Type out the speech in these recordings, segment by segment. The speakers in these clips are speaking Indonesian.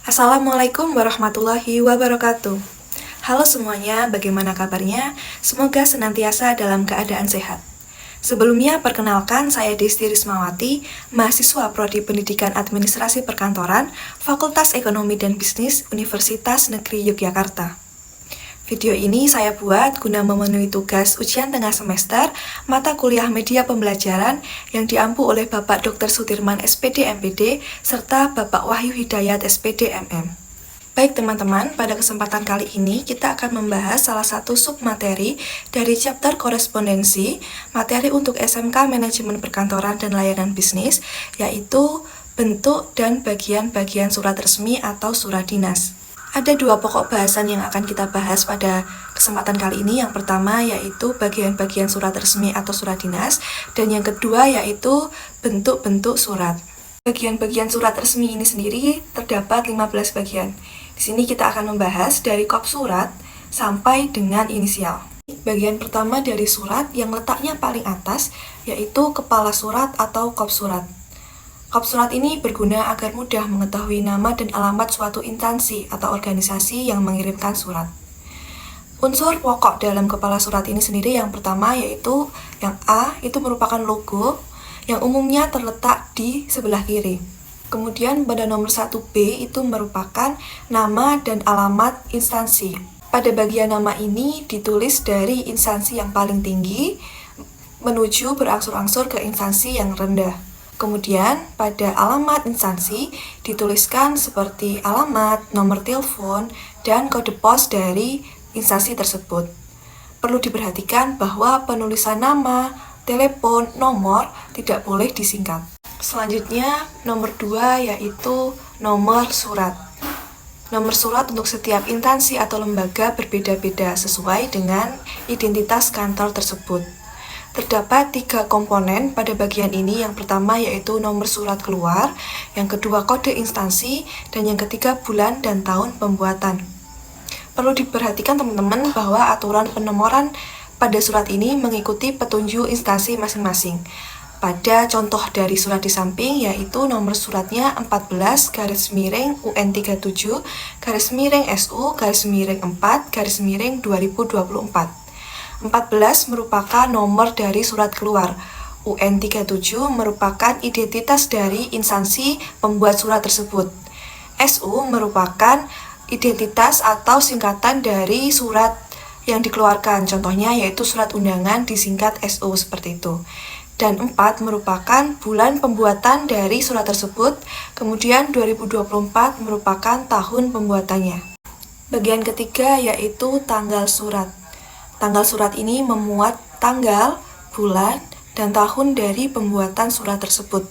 Assalamualaikum warahmatullahi wabarakatuh. Halo semuanya, bagaimana kabarnya? Semoga senantiasa dalam keadaan sehat. Sebelumnya, perkenalkan saya Desti Rismawati, mahasiswa Prodi Pendidikan Administrasi Perkantoran, Fakultas Ekonomi dan Bisnis, Universitas Negeri Yogyakarta. Video ini saya buat guna memenuhi tugas ujian tengah semester mata kuliah media pembelajaran yang diampu oleh Bapak Dr. Sutirman SPD MPD serta Bapak Wahyu Hidayat SPD MM. Baik teman-teman, pada kesempatan kali ini kita akan membahas salah satu submateri dari chapter korespondensi, materi untuk SMK Manajemen Perkantoran dan Layanan Bisnis, yaitu bentuk dan bagian-bagian surat resmi atau surat dinas. Ada dua pokok bahasan yang akan kita bahas pada kesempatan kali ini. Yang pertama yaitu bagian-bagian surat resmi atau surat dinas, dan yang kedua yaitu bentuk-bentuk surat. Bagian-bagian surat resmi ini sendiri terdapat 15 bagian. Di sini kita akan membahas dari kop surat sampai dengan inisial. Bagian pertama dari surat yang letaknya paling atas yaitu kepala surat atau kop surat. Kop surat ini berguna agar mudah mengetahui nama dan alamat suatu instansi atau organisasi yang mengirimkan surat. Unsur pokok dalam kepala surat ini sendiri yang pertama yaitu yang A, itu merupakan logo yang umumnya terletak di sebelah kiri. Kemudian pada nomor 1B itu merupakan nama dan alamat instansi. Pada bagian nama ini ditulis dari instansi yang paling tinggi menuju berangsur-angsur ke instansi yang rendah. Kemudian pada alamat instansi dituliskan seperti alamat, nomor telepon, dan kode pos dari instansi tersebut. Perlu diperhatikan bahwa penulisan nama, telepon, nomor tidak boleh disingkat. Selanjutnya nomor 2 yaitu nomor surat. Nomor surat untuk setiap instansi atau lembaga berbeda-beda sesuai dengan identitas kantor tersebut. Terdapat 3 komponen pada bagian ini. Yang pertama yaitu nomor surat keluar, yang kedua kode instansi, dan yang ketiga bulan dan tahun pembuatan. Perlu diperhatikan teman-teman bahwa aturan penomoran pada surat ini mengikuti petunjuk instansi masing-masing. Pada contoh dari surat di samping yaitu nomor suratnya 14-UN37-SU-4-2024. 14 merupakan nomor dari surat keluar. UN37 merupakan identitas dari instansi pembuat surat tersebut. SU merupakan identitas atau singkatan dari surat yang dikeluarkan. Contohnya yaitu surat undangan disingkat SU seperti itu. Dan 4 merupakan bulan pembuatan dari surat tersebut. Kemudian 2024 merupakan tahun pembuatannya. Bagian ketiga yaitu tanggal surat. Tanggal surat ini memuat tanggal, bulan, dan tahun dari pembuatan surat tersebut.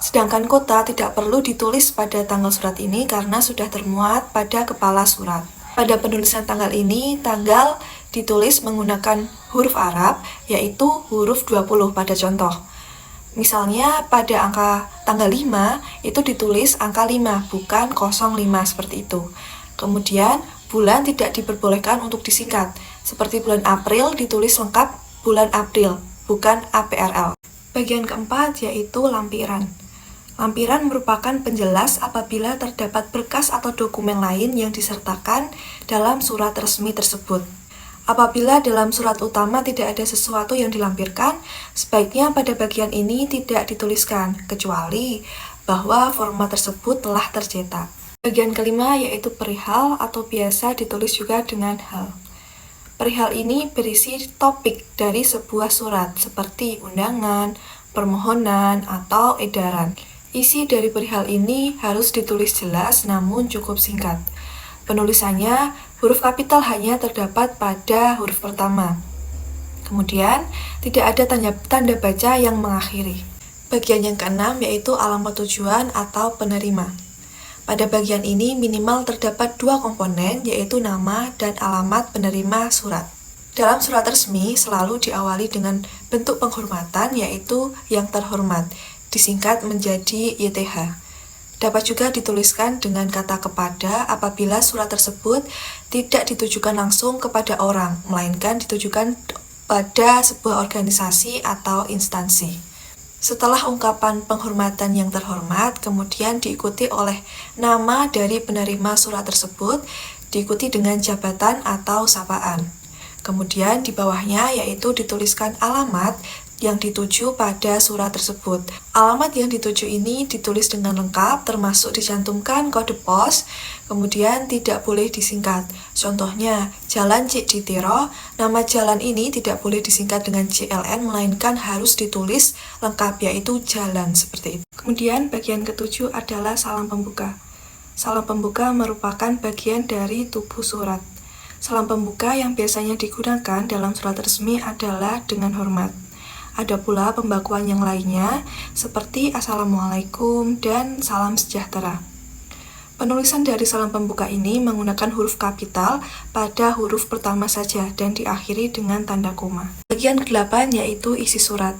Sedangkan kota tidak perlu ditulis pada tanggal surat ini karena sudah termuat pada kepala surat. Pada penulisan tanggal ini, tanggal ditulis menggunakan huruf Arab, yaitu huruf 20 pada contoh. Misalnya pada angka tanggal 5, itu ditulis angka 5, bukan 05 seperti itu. Kemudian, bulan tidak diperbolehkan untuk disingkat. Seperti bulan April ditulis lengkap bulan April, bukan APRL. Bagian keempat yaitu lampiran. Lampiran merupakan penjelas apabila terdapat berkas atau dokumen lain yang disertakan dalam surat resmi tersebut. Apabila dalam surat utama tidak ada sesuatu yang dilampirkan, sebaiknya pada bagian ini tidak dituliskan, kecuali bahwa format tersebut telah tercetak. Bagian kelima yaitu perihal atau biasa ditulis juga dengan hal. Perihal ini berisi topik dari sebuah surat seperti undangan, permohonan, atau edaran. Isi dari perihal ini harus ditulis jelas namun cukup singkat. Penulisannya huruf kapital hanya terdapat pada huruf pertama. Kemudian tidak ada tanda baca yang mengakhiri. Bagian yang keenam yaitu alamat tujuan atau penerima. Pada bagian ini minimal terdapat 2 komponen yaitu nama dan alamat penerima surat. Dalam surat resmi selalu diawali dengan bentuk penghormatan yaitu yang terhormat, disingkat menjadi YTH. Dapat juga dituliskan dengan kata kepada apabila surat tersebut tidak ditujukan langsung kepada orang, melainkan ditujukan pada sebuah organisasi atau instansi. Setelah ungkapan penghormatan yang terhormat, kemudian diikuti oleh nama dari penerima surat tersebut, diikuti dengan jabatan atau sapaan. Kemudian di bawahnya yaitu dituliskan alamat yang dituju pada surat tersebut. Alamat yang dituju ini ditulis dengan lengkap, termasuk dicantumkan kode pos, kemudian tidak boleh disingkat. Contohnya, Jalan Cik Ditiro, nama jalan ini tidak boleh disingkat dengan JLN, melainkan harus ditulis lengkap, yaitu jalan, seperti itu. Kemudian bagian ketujuh adalah salam pembuka. Salam pembuka merupakan bagian dari tubuh surat. Salam pembuka yang biasanya digunakan dalam surat resmi adalah dengan hormat. Ada pula pembakuan yang lainnya, seperti Assalamualaikum dan Salam Sejahtera. Penulisan dari salam pembuka ini menggunakan huruf kapital pada huruf pertama saja dan diakhiri dengan tanda koma. Bagian ke-8 yaitu isi surat.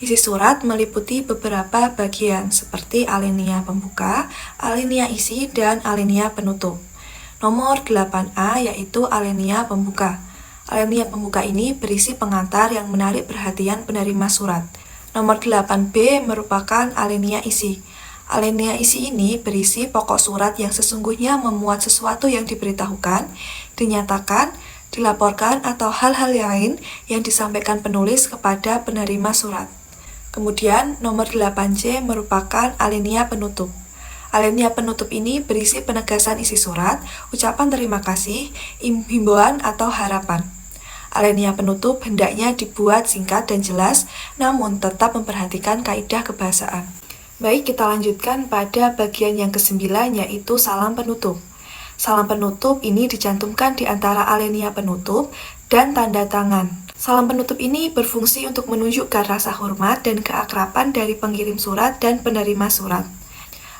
Isi surat meliputi beberapa bagian, seperti alinea pembuka, alinea isi, dan alinea penutup. Nomor 8A yaitu alinea pembuka. Alinea pembuka ini berisi pengantar yang menarik perhatian penerima surat. Nomor 8B merupakan alinea isi. Alinea isi ini berisi pokok surat yang sesungguhnya memuat sesuatu yang diberitahukan, dinyatakan, dilaporkan, atau hal-hal lain yang disampaikan penulis kepada penerima surat. Kemudian nomor 8C merupakan alinea penutup. Alinea penutup ini berisi penegasan isi surat, ucapan terima kasih, himbauan atau harapan. Alinea penutup hendaknya dibuat singkat dan jelas, namun tetap memperhatikan kaidah kebahasaan. Baik, kita lanjutkan pada bagian yang ke-9 yaitu salam penutup. Salam penutup ini dicantumkan di antara alinea penutup dan tanda tangan. Salam penutup ini berfungsi untuk menunjukkan rasa hormat dan keakraban dari pengirim surat dan penerima surat.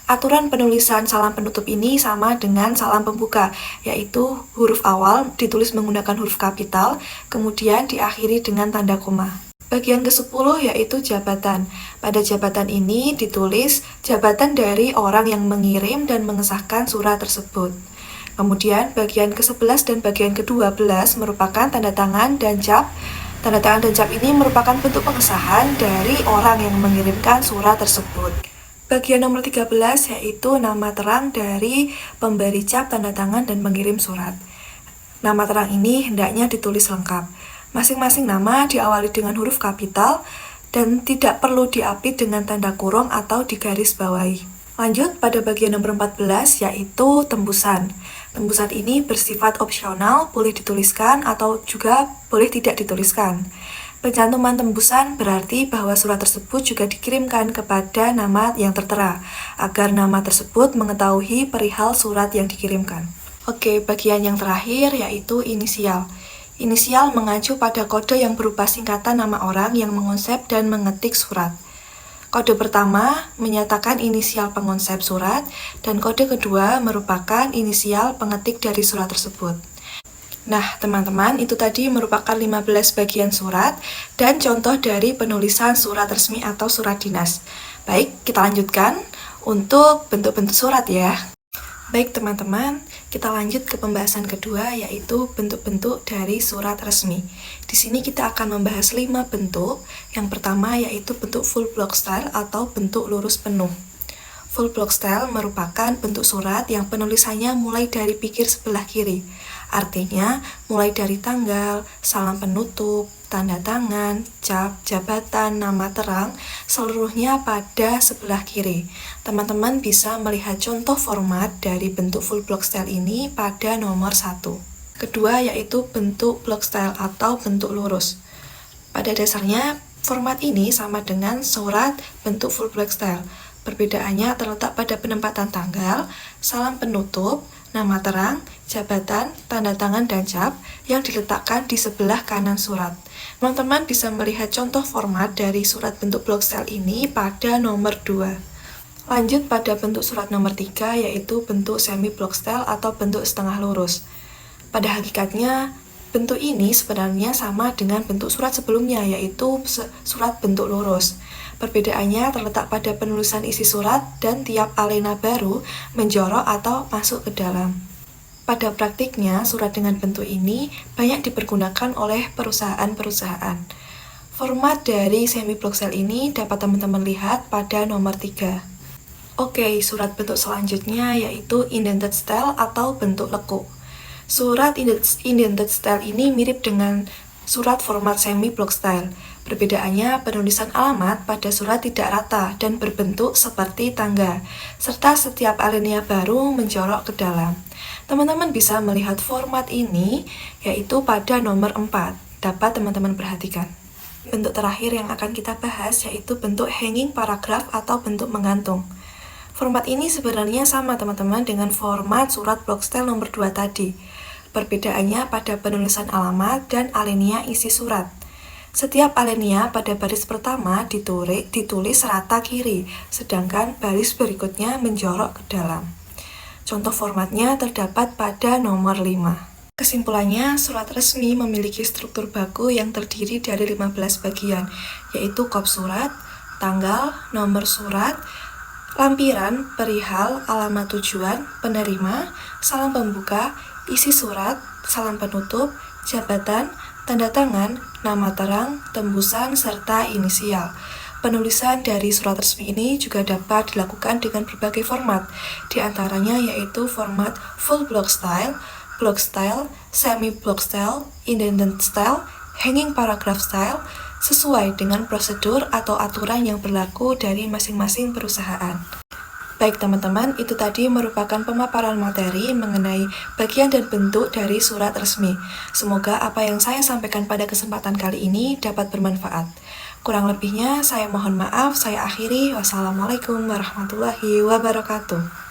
Aturan penulisan salam penutup ini sama dengan salam pembuka, yaitu huruf awal ditulis menggunakan huruf kapital, kemudian diakhiri dengan tanda koma. Bagian ke-10 yaitu jabatan. Pada jabatan ini ditulis jabatan dari orang yang mengirim dan mengesahkan surat tersebut. Kemudian bagian ke-11 dan bagian ke-12 merupakan tanda tangan dan cap. Tanda tangan dan cap ini merupakan bentuk pengesahan dari orang yang mengirimkan surat tersebut. Bagian nomor 13 yaitu nama terang dari pemberi cap, tanda tangan, dan pengirim surat. Nama terang ini hendaknya ditulis lengkap. Masing-masing nama diawali dengan huruf kapital dan tidak perlu diapit dengan tanda kurung atau digaris bawahi. Lanjut pada bagian nomor 14 yaitu tembusan. Tembusan ini bersifat opsional, boleh dituliskan atau juga boleh tidak dituliskan. Pencantuman tembusan berarti bahwa surat tersebut juga dikirimkan kepada nama yang tertera, agar nama tersebut mengetahui perihal surat yang dikirimkan. Oke, bagian yang terakhir yaitu inisial. Inisial mengacu pada kode yang berupa singkatan nama orang yang mengonsep dan mengetik surat. Kode pertama menyatakan inisial pengonsep surat, dan kode kedua merupakan inisial pengetik dari surat tersebut. Nah, teman-teman, itu tadi merupakan 15 bagian surat dan contoh dari penulisan surat resmi atau surat dinas. Baik, kita lanjutkan untuk bentuk-bentuk surat ya. Baik, teman-teman, kita lanjut ke pembahasan kedua yaitu bentuk-bentuk dari surat resmi. Di sini kita akan membahas 5 bentuk. Yang pertama yaitu bentuk full block style atau bentuk lurus penuh. Full block style merupakan bentuk surat yang penulisannya mulai dari pinggir sebelah kiri. Artinya, mulai dari tanggal, salam penutup, tanda tangan, cap, jabatan, nama terang, seluruhnya pada sebelah kiri. Teman-teman bisa melihat contoh format dari bentuk full block style ini pada nomor 1. Kedua yaitu bentuk block style atau bentuk lurus. Pada dasarnya, format ini sama dengan surat bentuk full block style. Perbedaannya terletak pada penempatan tanggal, salam penutup, nama terang, jabatan, tanda tangan, dan cap yang diletakkan di sebelah kanan surat. Teman-teman bisa melihat contoh format dari surat bentuk block style ini pada nomor 2. Lanjut pada bentuk surat nomor 3 yaitu bentuk semi block style atau bentuk setengah lurus. Pada hakikatnya, bentuk ini sebenarnya sama dengan bentuk surat sebelumnya yaitu surat bentuk lurus. Perbedaannya terletak pada penulisan isi surat dan tiap alena baru menjorok atau masuk ke dalam. Pada praktiknya, surat dengan bentuk ini banyak dipergunakan oleh perusahaan-perusahaan. Format dari semi-block cell ini dapat teman-teman lihat pada nomor 3. Oke, surat bentuk selanjutnya yaitu indented style atau bentuk lekuk. Surat indented style ini mirip dengan surat format semi-block style. Perbedaannya, penulisan alamat pada surat tidak rata dan berbentuk seperti tangga, serta setiap alinea baru menjorok ke dalam. Teman-teman bisa melihat format ini yaitu pada nomor 4. Dapat teman-teman perhatikan. Bentuk terakhir yang akan kita bahas yaitu bentuk hanging paragraph atau bentuk menggantung. Format ini sebenarnya sama teman-teman dengan format surat block style nomor 2 tadi. Perbedaannya pada penulisan alamat dan alinea isi surat. Setiap alinea pada baris pertama ditulis rata kiri, sedangkan baris berikutnya menjorok ke dalam. Contoh formatnya terdapat pada nomor 5. Kesimpulannya, surat resmi memiliki struktur baku yang terdiri dari 15 bagian, yaitu kop surat, tanggal, nomor surat, lampiran, perihal, alamat tujuan, penerima, salam pembuka, isi surat, salam penutup, jabatan, tanda tangan, nama terang, tembusan, serta inisial. Penulisan dari surat resmi ini juga dapat dilakukan dengan berbagai format, di antaranya yaitu format full block style, semi-block style, indented style, hanging paragraph style, sesuai dengan prosedur atau aturan yang berlaku dari masing-masing perusahaan. Baik teman-teman, itu tadi merupakan pemaparan materi mengenai bagian dan bentuk dari surat resmi. Semoga apa yang saya sampaikan pada kesempatan kali ini dapat bermanfaat. Kurang lebihnya saya mohon maaf, saya akhiri. Wassalamualaikum warahmatullahi wabarakatuh.